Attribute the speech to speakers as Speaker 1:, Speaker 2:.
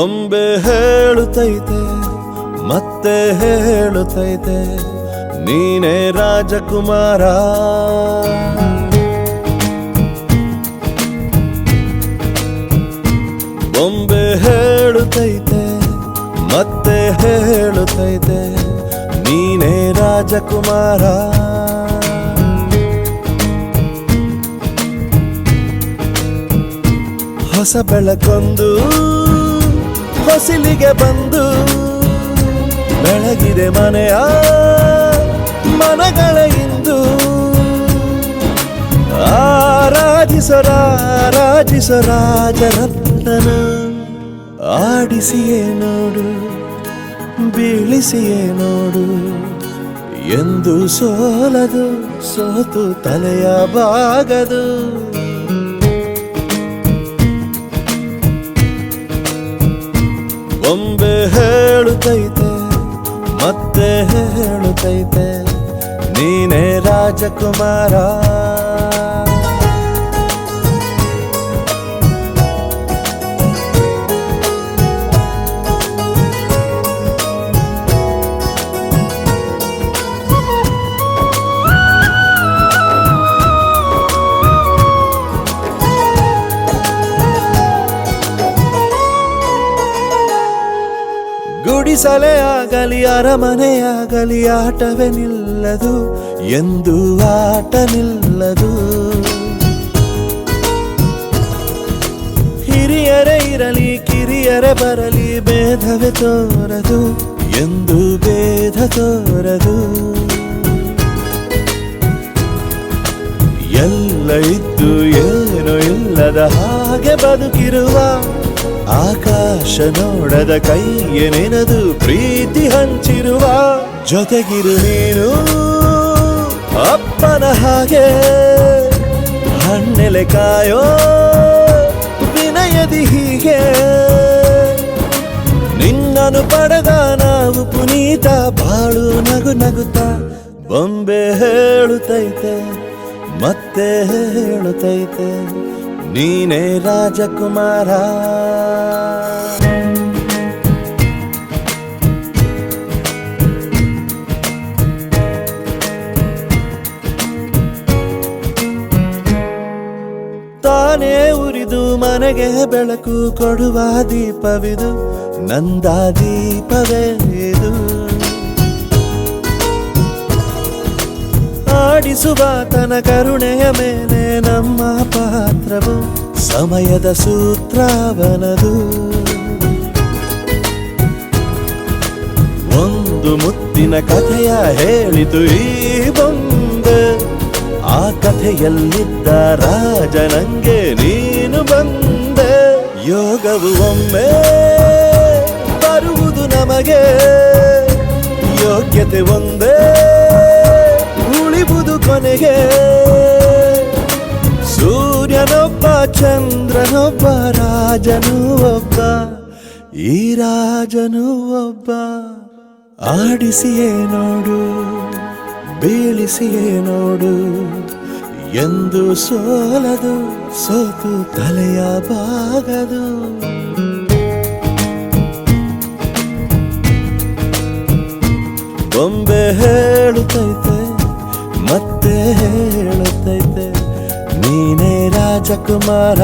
Speaker 1: ಬೊಂಬೆ ಹೇಳುತ್ತೈತೆ ಮತ್ತೆ ಹೇಳುತ್ತೈತೆ ನೀನೇ ರಾಜಕುಮಾರ. ಬೊಂಬೆ ಹೇಳುತ್ತೈತೆ ಮತ್ತೆ ಹೇಳುತ್ತೈತೆ ನೀನೇ ರಾಜಕುಮಾರ. ಹೊಸ ಬೆಳಕೊಂದು ಹೊಸಿಲಿಗೆ ಬಂದು ಬೆಳಗಿದೆ ಮನೆಯ ಮನಗಳ ಇಂದು. ಆರಾಧಿಸೋ ರಾಜರತ್ನನ ಆಡಿಸಿಯೇ ನೋಡು ಬೀಳಿಸಿಯೇ ನೋಡು ಎಂದು ಸೋಲದು ಸೋತು ತಲೆಯ ಬಾಗದು. ಬೊಂಬೆ ಹೇಳುತ್ತೈತೆ ಮತ್ತೆ ಹೇಳುತ್ತೈತೆ ನೀನೇ ರಾಜಕುಮಾರ. ಗುಡಿಸಲೇ ಆಗಲಿ ಅರಮನೆಯಾಗಲಿ ಆಟವೇ ನಿಲ್ಲದು ಎಂದು ಆಟ ನಿಲ್ಲದು. ಹಿರಿಯರೇ ಇರಲಿ ಕಿರಿಯರೇ ಬರಲಿ ಭೇದವೇ ತೋರದು ಎಂದು ಭೇದ ತೋರದು. ಎಲ್ಲ ಇದ್ದು ಏನೋ ಇಲ್ಲದ ಹಾಗೆ ಬದುಕಿರುವ ಆಕಾಶ ನೋಡದ ಕೈಯೇ ನೆನೆದು ಪ್ರೀತಿ ಹಂಚಿರುವ. ಜೊತೆಗಿರು ನೀನು ಅಪ್ಪನ ಹಾಗೆ ಹಣ್ಣೆಲೆ ಕಾಯೋ ವಿನಯದಿ ಹೀಗೆ. ನಿನ್ನನ್ನು ಪಡೆದ ನಾವು ಪುನೀತ ಬಾಳು ನಗು ನಗುತ್ತಾ. ಬೊಂಬೆ ಹೇಳುತ್ತೈತೆ ಮತ್ತೆ ಹೇಳುತ್ತೈತೆ ನೀನೇ ರಾಜಕುಮಾರ. ತಾನೇ ಉರಿದು ಮನೆಗೆ ಬೆಳಕು ಕೊಡುವ ದೀಪವಿದು ನಂದ ದೀಪವೇ ಇದು. ಆಡಿಸುವ ತನ ಕರುಣೆಯ ಮೇಲೆ ನಮ್ಮ ಪಾತ್ರವು ಸಮಯದ ಸೂತ್ರವನದು. ಒಂದು ಮುತ್ತಿನ ಕಥೆಯ ಹೇಳಿತು ಈ ಬೊಂಬೆ. ಆ ಕಥೆಯಲ್ಲಿದ್ದ ರಾಜ ನಂಗೆ ನೀನು ಬಂದೆ. ಯೋಗವು ಒಮ್ಮೆ ಬರುವುದು ನಮಗೆ ಯೋಗ್ಯತೆ ಒಂದೇ ಉಳಿವುದು ಕೊನೆಗೆ. ಸೂರ್ಯನೊಬ್ಬ ಚಂದ್ರನೊಬ್ಬ ರಾಜನು ಒಬ್ಬ ಈ ರಾಜನು ಒಬ್ಬ. ಆಡಿಸಿಯೇ ನೋಡು ಬೀಳಿಸಿಯೇ ನೋಡು ಎಂದು ಸೋಲದು ಸೋತು ತಲೆಯ ಬಾಗದು. ಬೊಂಬೆ ಹೇಳುತ್ತೈತೆ ಮತ್ತೆ ಹೇಳುತ್ತೈತೆ ನೀನೇ ರಾಜಕುಮಾರ.